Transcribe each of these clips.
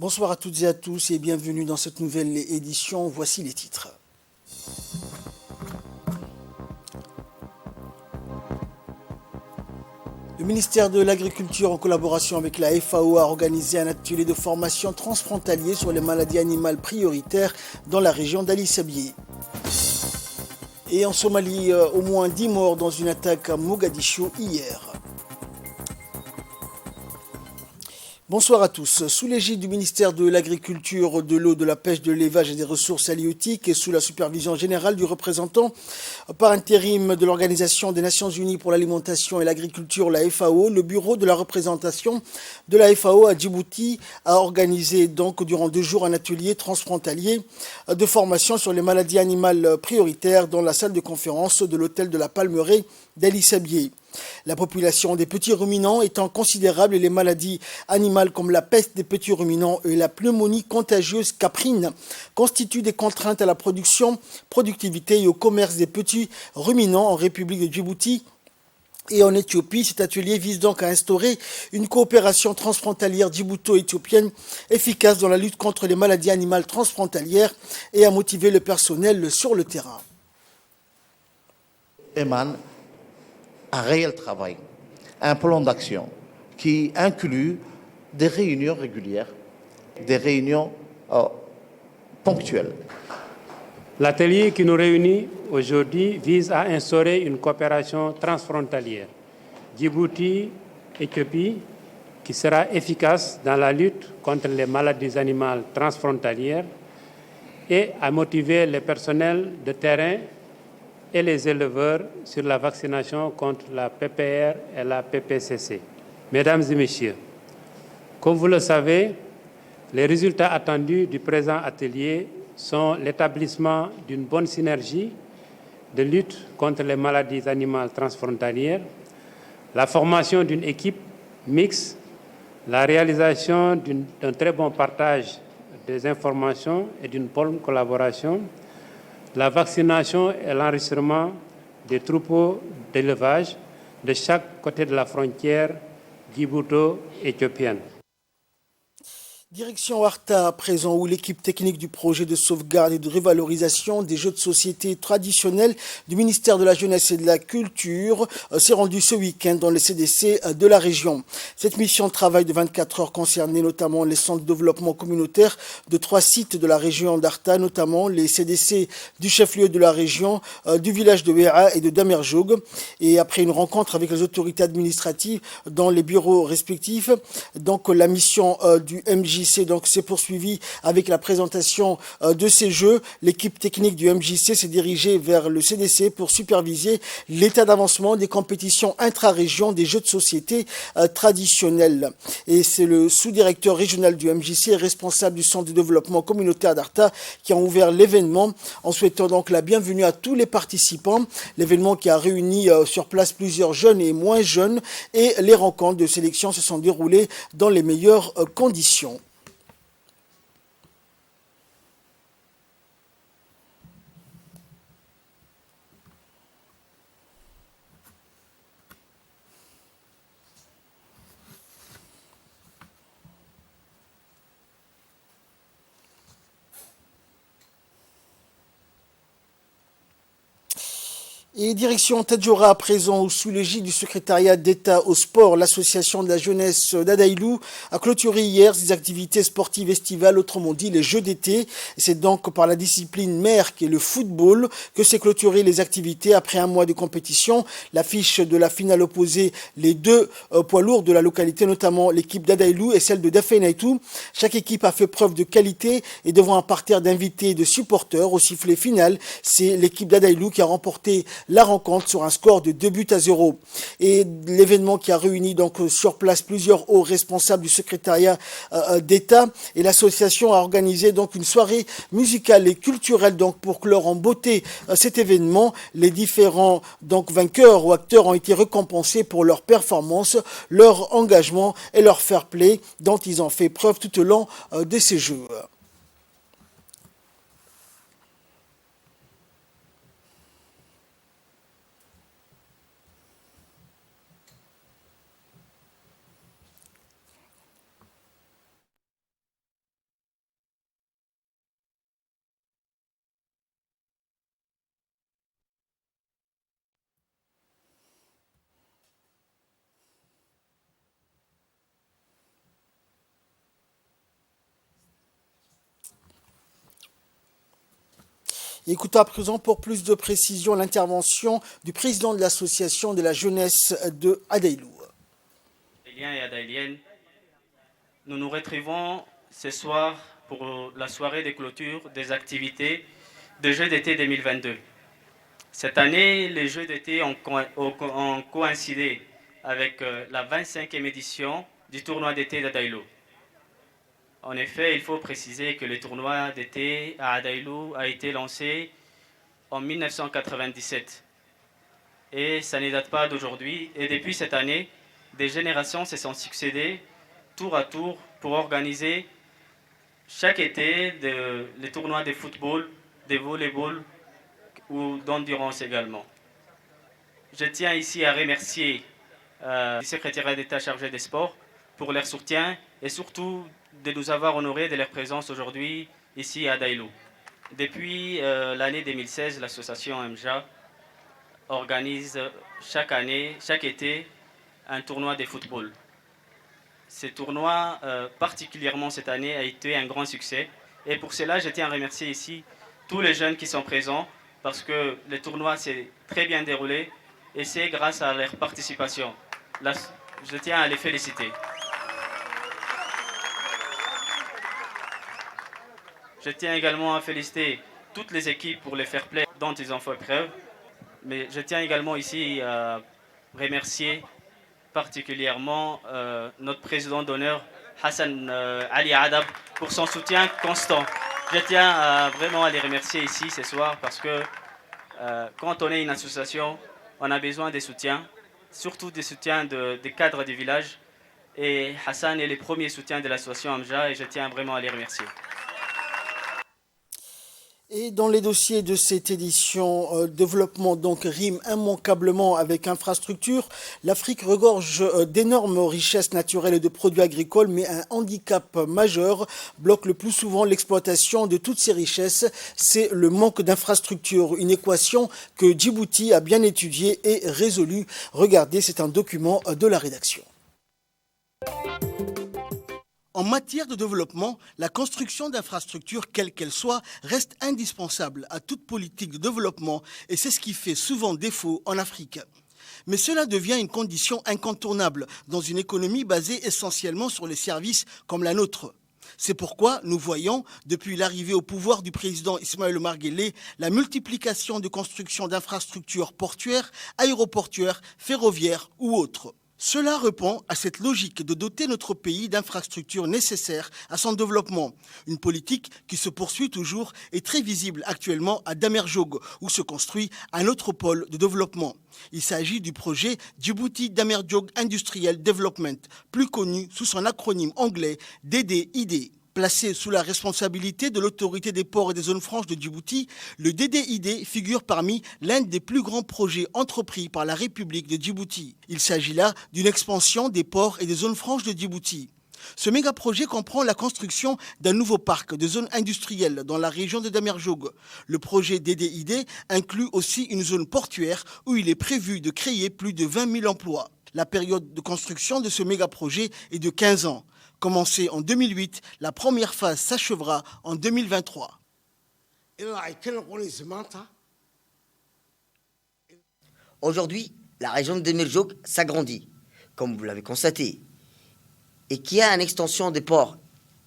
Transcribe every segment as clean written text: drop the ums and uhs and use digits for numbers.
Bonsoir à toutes et à tous et bienvenue dans cette nouvelle édition. Voici les titres. Le ministère de l'Agriculture, en collaboration avec la FAO, a organisé un atelier de formation transfrontalier sur les maladies animales prioritaires dans la région d'Ali Sabié. Et en Somalie, au moins 10 morts dans une attaque à Mogadiscio hier. Bonsoir à tous. Sous l'égide du ministère de l'Agriculture, de l'eau, de la pêche, de l'élevage et des ressources halieutiques et sous la supervision générale du représentant par intérim de l'Organisation des Nations Unies pour l'alimentation et l'agriculture, la FAO, le bureau de la représentation de la FAO à Djibouti a organisé donc durant 2 jours un atelier transfrontalier de formation sur les maladies animales prioritaires dans la salle de conférence de l'hôtel de la Palmeraie d'Ali Sabié. La population des petits ruminants étant considérable et les maladies animales comme la peste des petits ruminants et la pneumonie contagieuse caprine constituent des contraintes à la production, productivité et au commerce des petits ruminants en République de Djibouti et en Éthiopie. Cet atelier vise donc à instaurer une coopération transfrontalière djibouto-éthiopienne efficace dans la lutte contre les maladies animales transfrontalières et à motiver le personnel sur le terrain. Un réel travail, un plan d'action qui inclut des réunions régulières, des réunions ponctuelles. L'atelier qui nous réunit aujourd'hui vise à instaurer une coopération transfrontalière Djibouti-Éthiopie qui sera efficace dans la lutte contre les maladies animales transfrontalières et à motiver les personnels de terrain et les éleveurs sur la vaccination contre la PPR et la PPCC. Mesdames et messieurs, comme vous le savez, les résultats attendus du présent atelier sont l'établissement d'une bonne synergie de lutte contre les maladies animales transfrontalières, la formation d'une équipe mixte, la réalisation d'un très bon partage des informations et d'une bonne collaboration, la vaccination et l'enregistrement des troupeaux d'élevage de chaque côté de la frontière djibouto-éthiopienne. Direction Arta à présent, où l'équipe technique du projet de sauvegarde et de révalorisation des jeux de société traditionnels du ministère de la Jeunesse et de la Culture s'est rendue ce week-end dans les CDC de la région. Cette mission de travail de 24 heures concernait notamment les centres de développement communautaire de 3 sites de la région d'Arta, notamment les CDC du chef-lieu de la région, du village de Wéa et de Damerjoug. Et après une rencontre avec les autorités administratives dans les bureaux respectifs, donc la mission du MJC s'est poursuivie avec la présentation de ces jeux. L'équipe technique du MJC s'est dirigée vers le CDC pour superviser l'état d'avancement des compétitions intra-région des jeux de société traditionnels. Et c'est le sous-directeur régional du MJC et responsable du centre de développement communautaire d'Arta qui a ouvert l'événement en souhaitant donc la bienvenue à tous les participants. L'événement qui a réuni sur place plusieurs jeunes et moins jeunes et les rencontres de sélection se sont déroulées dans les meilleures conditions. Et direction Tadjoura à présent, sous l'égide du secrétariat d'État au sport, l'association de la jeunesse d'Adaïlou a clôturé hier des activités sportives estivales, autrement dit les Jeux d'été. C'est donc par la discipline mère qui est le football que s'est clôturé les activités après un mois de compétition. L'affiche de la finale opposait les 2 poids lourds de la localité, notamment l'équipe d'Adaïlou et celle de Dafénaïtou. Chaque équipe a fait preuve de qualité et devant un parterre d'invités et de supporters au sifflet final, c'est l'équipe d'Adaïlou qui a remporté la rencontre sur un score de 2-0. Et l'événement qui a réuni donc sur place plusieurs hauts responsables du secrétariat d'État et l'association a organisé donc une soirée musicale et culturelle donc pour clore en beauté cet événement. Les différents donc vainqueurs ou acteurs ont été récompensés pour leur performance, leur engagement et leur fair play dont ils ont fait preuve tout au long de ces Jeux. Écoutons à présent pour plus de précision l'intervention du président de l'association de la jeunesse de Adaïlou. Adaïliens et Adaïliennes, nous nous retrouvons ce soir pour la soirée de clôture des activités de Jeux d'été 2022. Cette année, les Jeux d'été ont coïncidé avec la 25e édition du tournoi d'été d'Adaïlou. En effet, il faut préciser que le tournoi d'été à Adaïlou a été lancé en 1997. Et ça ne date pas d'aujourd'hui. Et depuis cette année, des générations se sont succédées tour à tour pour organiser chaque été les tournois de football, de volleyball ou d'endurance également. Je tiens ici à remercier le secrétariat d'État chargé des sports pour leur soutien et surtout de nous avoir honorés de leur présence aujourd'hui ici à Adaïlou. Depuis l'année 2016, l'association MJA organise chaque année, chaque été, un tournoi de football. Ce tournoi, particulièrement cette année, a été un grand succès. Et pour cela, je tiens à remercier ici tous les jeunes qui sont présents parce que le tournoi s'est très bien déroulé et c'est grâce à leur participation. Là, je tiens à les féliciter. Je tiens également à féliciter toutes les équipes pour les fair play dont ils ont fait preuve. Mais je tiens également ici à remercier particulièrement notre président d'honneur, Hassan Ali Adab, pour son soutien constant. Je tiens vraiment à les remercier ici ce soir parce que quand on est une association, on a besoin de soutien, surtout des soutiens des cadres du village. Et Hassan est le premier soutien de l'association Amja et je tiens vraiment à les remercier. Et dans les dossiers de cette édition, développement donc rime immanquablement avec infrastructure. L'Afrique regorge d'énormes richesses naturelles et de produits agricoles, mais un handicap majeur bloque le plus souvent l'exploitation de toutes ces richesses. C'est le manque d'infrastructures, une équation que Djibouti a bien étudiée et résolue. Regardez, c'est un document de la rédaction. En matière de développement, la construction d'infrastructures, quelle qu'elle soit, reste indispensable à toute politique de développement et c'est ce qui fait souvent défaut en Afrique. Mais cela devient une condition incontournable dans une économie basée essentiellement sur les services comme la nôtre. C'est pourquoi nous voyons, depuis l'arrivée au pouvoir du président Ismaël Omar Guelleh, la multiplication de constructions d'infrastructures portuaires, aéroportuaires, ferroviaires ou autres. Cela répond à cette logique de doter notre pays d'infrastructures nécessaires à son développement. Une politique qui se poursuit toujours et très visible actuellement à Damerjog, où se construit un autre pôle de développement. Il s'agit du projet Djibouti Damerjog Industrial Development, plus connu sous son acronyme anglais DDID. Placé sous la responsabilité de l'autorité des ports et des zones franches de Djibouti, le DDID figure parmi l'un des plus grands projets entrepris par la République de Djibouti. Il s'agit là d'une expansion des ports et des zones franches de Djibouti. Ce méga-projet comprend la construction d'un nouveau parc de zones industrielles dans la région de Damerjog. Le projet DDID inclut aussi une zone portuaire où il est prévu de créer plus de 20 000 emplois. La période de construction de ce méga-projet est de 15 ans. Commencée en 2008, la première phase s'achèvera en 2023. Aujourd'hui, la région de Damerjog s'agrandit, comme vous l'avez constaté, et qui a une extension des ports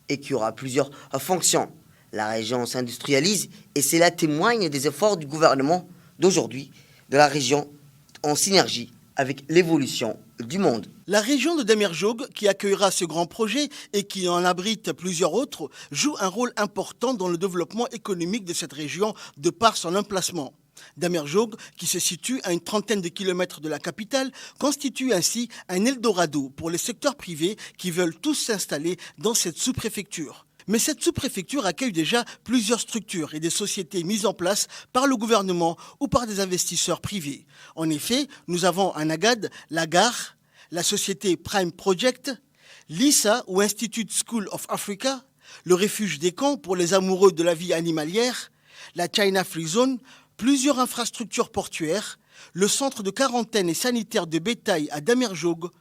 et qui aura plusieurs fonctions. La région s'industrialise et cela témoigne des efforts du gouvernement d'aujourd'hui, de la région, en synergie avec l'évolution du monde. La région de Damerjog, qui accueillera ce grand projet et qui en abrite plusieurs autres, joue un rôle important dans le développement économique de cette région de par son emplacement. Damerjog, qui se situe à une trentaine de kilomètres de la capitale, constitue ainsi un Eldorado pour les secteurs privés qui veulent tous s'installer dans cette sous-préfecture. Mais cette sous-préfecture accueille déjà plusieurs structures et des sociétés mises en place par le gouvernement ou par des investisseurs privés. En effet, nous avons à Nagad la gare, la société Prime Project, l'ISA ou Institute School of Africa, le refuge des camps pour les amoureux de la vie animalière, la China Free Zone, plusieurs infrastructures portuaires, le centre de quarantaine et sanitaire de bétail à Damerjog,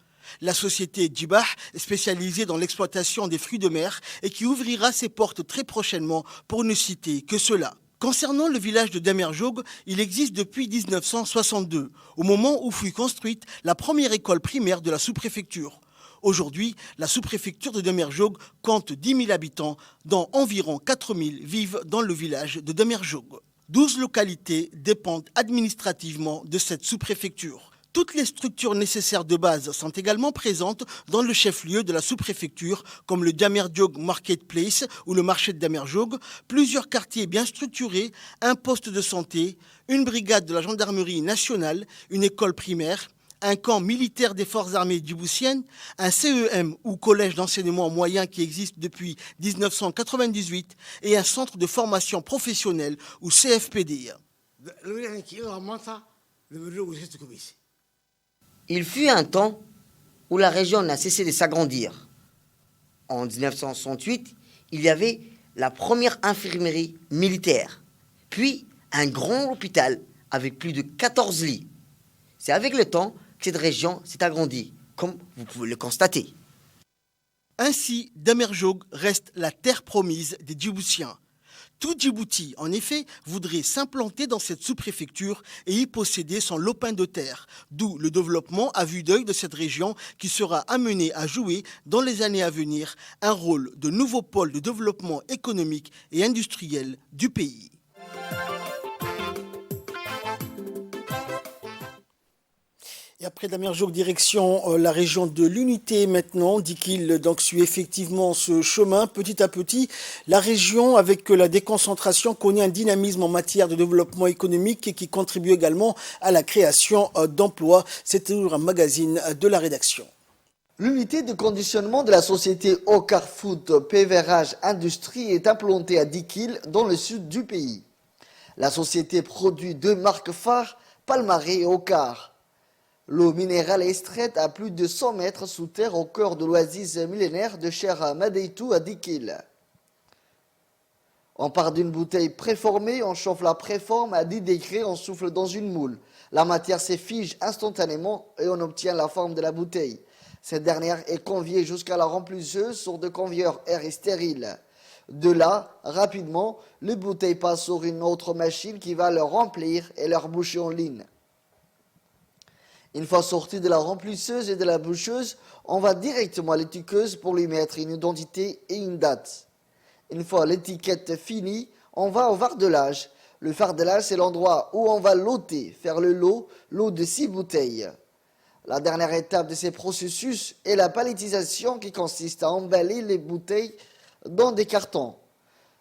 la société Djibah, spécialisée dans l'exploitation des fruits de mer et qui ouvrira ses portes très prochainement pour ne citer que cela. Concernant le village de Damerjog, il existe depuis 1962, au moment où fut construite la première école primaire de la sous-préfecture. Aujourd'hui, la sous-préfecture de Damerjog compte 10 000 habitants, dont environ 4 000 vivent dans le village de Damerjog. 12 localités dépendent administrativement de cette sous-préfecture. Toutes les structures nécessaires de base sont également présentes dans le chef-lieu de la sous-préfecture, comme le Damerjog Marketplace ou le marché de Damerjog, plusieurs quartiers bien structurés, un poste de santé, une brigade de la gendarmerie nationale, une école primaire, un camp militaire des forces armées djiboutiennes, un CEM ou collège d'enseignement moyen qui existe depuis 1998 et un centre de formation professionnelle ou CFPD. Il fut un temps où la région n'a cessé de s'agrandir. En 1968, il y avait la première infirmerie militaire, puis un grand hôpital avec plus de 14 lits. C'est avec le temps que cette région s'est agrandie, comme vous pouvez le constater. Ainsi, Damerjog reste la terre promise des Djiboutiens. Tout Djibouti, en effet, voudrait s'implanter dans cette sous-préfecture et y posséder son lopin de terre, d'où le développement à vue d'œil de cette région qui sera amené à jouer, dans les années à venir, un rôle de nouveau pôle de développement économique et industriel du pays. Et après Damerjog, direction la région de l'Unité maintenant, dit qu'il donc suit effectivement ce chemin. Petit à petit, la région, avec la déconcentration, connaît un dynamisme en matière de développement économique et qui contribue également à la création d'emplois. C'est toujours un magazine de la rédaction. L'unité de conditionnement de la société Okar Food Péverage Industrie est implantée à Dikil, dans le sud du pays. La société produit 2 marques phares, Palmarès et Okar. L'eau minérale est extraite à plus de 100 mètres sous terre au cœur de l'oasis millénaire de Cher Madeitou à Dikil. On part d'une bouteille préformée, on chauffe la préforme à 10 degrés, on souffle dans une moule. La matière s'effige instantanément et on obtient la forme de la bouteille. Cette dernière est conviée jusqu'à la remplisseuse sur de convieurs air et stérile. De là, rapidement, les bouteilles passent sur une autre machine qui va leur remplir et leur boucher en ligne. Une fois sorti de la remplisseuse et de la boucheuse, on va directement à l'étiqueuse pour lui mettre une identité et une date. Une fois l'étiquette finie, on va au fardelage. Le fardelage, c'est l'endroit où on va loter, faire le lot de 6 bouteilles. La dernière étape de ce processus est la palettisation qui consiste à emballer les bouteilles dans des cartons.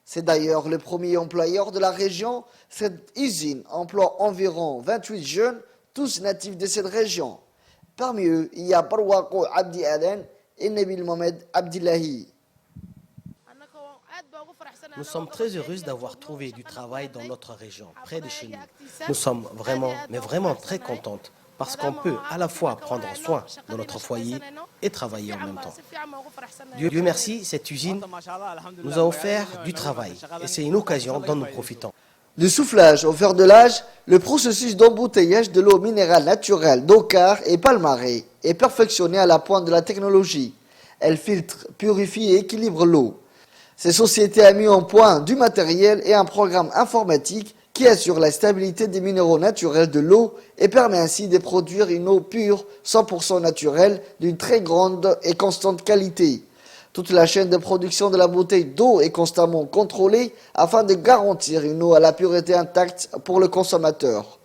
C'est d'ailleurs le premier employeur de la région. Cette usine emploie environ 28 jeunes, tous natifs de cette région. Parmi eux, il y a Barwako Abdi Aden et Nabil Mohamed Abdillahi. Nous sommes très heureux d'avoir trouvé du travail dans notre région, près de chez nous. Nous sommes vraiment, mais vraiment très contentes parce qu'on peut à la fois prendre soin de notre foyer et travailler en même temps. Dieu merci, cette usine nous a offert du travail et c'est une occasion dont nous profitons. Du soufflage au fardelage, le processus d'embouteillage de l'eau minérale naturelle d'Okar et Palmarès est perfectionné à la pointe de la technologie. Elle filtre, purifie et équilibre l'eau. Cette société a mis en point du matériel et un programme informatique qui assure la stabilité des minéraux naturels de l'eau et permet ainsi de produire une eau pure, 100% naturelle, d'une très grande et constante qualité. Toute la chaîne de production de la bouteille d'eau est constamment contrôlée afin de garantir une eau à la pureté intacte pour le consommateur.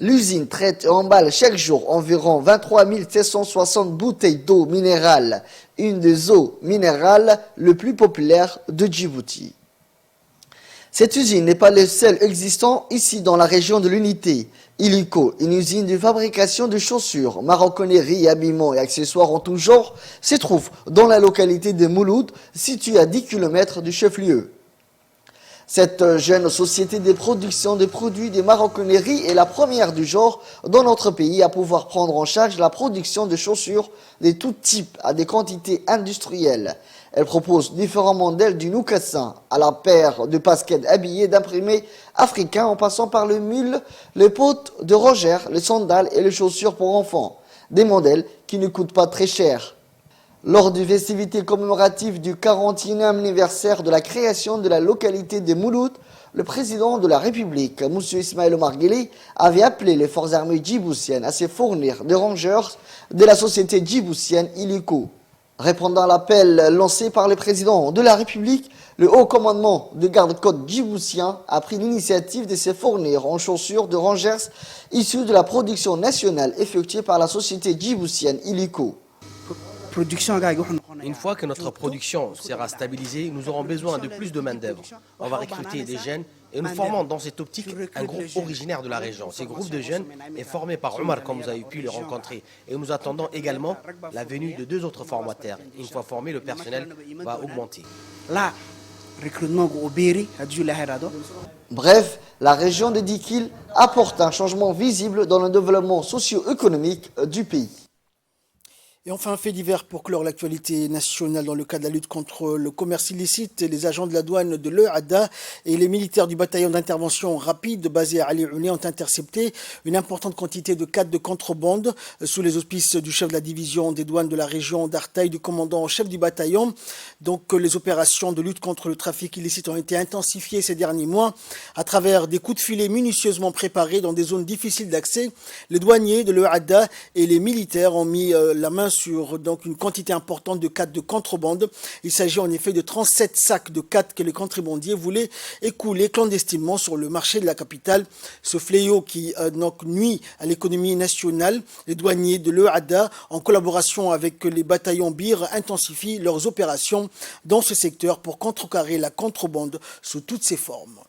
L'usine traite et emballe chaque jour environ 23 760 bouteilles d'eau minérale, une des eaux minérales les plus populaires de Djibouti. Cette usine n'est pas le seul existant ici dans la région de l'Unité. Illico, une usine de fabrication de chaussures, maroquinerie, habillements et accessoires en tout genre, se trouve dans la localité de Mouloud, située à 10 km du chef-lieu. Cette jeune société de production de produits de maroquinerie est la première du genre dans notre pays à pouvoir prendre en charge la production de chaussures de tout type à des quantités industrielles. Elle propose différents modèles du mocassin à la paire de baskets habillées d'imprimés africains en passant par le mule, les potes de Roger, les sandales et les chaussures pour enfants. Des modèles qui ne coûtent pas très cher. Lors des festivités commémoratives du 41e anniversaire de la création de la localité de Mouloud, le président de la République, M. Ismaël Omar Guelleh, avait appelé les forces armées djiboutiennes à se fournir de rangers de la société djiboutienne Illico. Répondant à l'appel lancé par le président de la République, le haut commandement de garde-côte djiboutien a pris l'initiative de se fournir en chaussures de rangers issus de la production nationale effectuée par la société djiboutienne Illico. Une fois que notre production sera stabilisée, nous aurons besoin de plus de main-d'œuvre. On va recruter des jeunes et nous formons dans cette optique un groupe originaire de la région. Ce groupe de jeunes est formé par Omar, comme vous avez pu le rencontrer. Et nous attendons également la venue de 2 autres formateurs. Une fois formé, le personnel va augmenter. Bref, la région de Dikil apporte un changement visible dans le développement socio-économique du pays. Et enfin, un fait divers pour clore l'actualité nationale dans le cadre de la lutte contre le commerce illicite. Les agents de la douane de l'EADA et les militaires du bataillon d'intervention rapide basé à Ali Ouni ont intercepté une importante quantité de cadres de contrebande sous les auspices du chef de la division des douanes de la région d'Artaï, du commandant en chef du bataillon. Donc, les opérations de lutte contre le trafic illicite ont été intensifiées ces derniers mois à travers des coups de filet minutieusement préparés dans des zones difficiles d'accès. Les douaniers de l'EADA et les militaires ont mis la main sur donc une quantité importante de cadres de contrebande. Il s'agit en effet de 37 sacs de cadres que les contrebandiers voulaient écouler clandestinement sur le marché de la capitale. Ce fléau qui donc nuit à l'économie nationale. Les douaniers de l'EADA, en collaboration avec les bataillons BIR, intensifient leurs opérations dans ce secteur pour contrecarrer la contrebande sous toutes ses formes.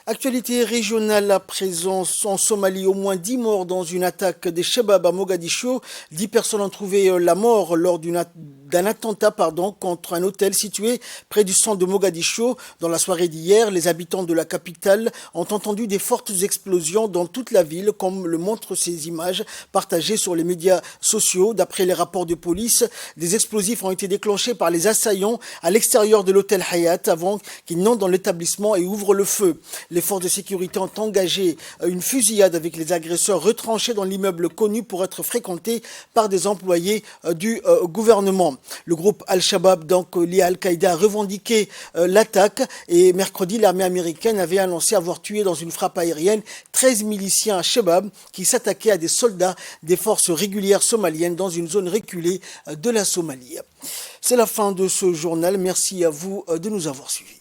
Actualité régionale à présent en Somalie, au moins 10 morts dans une attaque des Chebab à Mogadiscio. 10 personnes ont trouvé la mort lors d'un attentat contre un hôtel situé près du centre de Mogadiscio. Dans la soirée d'hier, les habitants de la capitale ont entendu des fortes explosions dans toute la ville, comme le montrent ces images partagées sur les médias sociaux. D'après les rapports de police, des explosifs ont été déclenchés par les assaillants à l'extérieur de l'hôtel Hayat avant qu'ils n'entrent dans l'établissement et ouvrent le feu. Les forces de sécurité ont engagé une fusillade avec les agresseurs retranchés dans l'immeuble connu pour être fréquenté par des employés du gouvernement. Le groupe Al-Shabaab, donc lié à Al-Qaïda, a revendiqué l'attaque et mercredi, l'armée américaine avait annoncé avoir tué dans une frappe aérienne 13 miliciens Al-Shabaab qui s'attaquaient à des soldats des forces régulières somaliennes dans une zone reculée de la Somalie. C'est la fin de ce journal. Merci à vous de nous avoir suivis.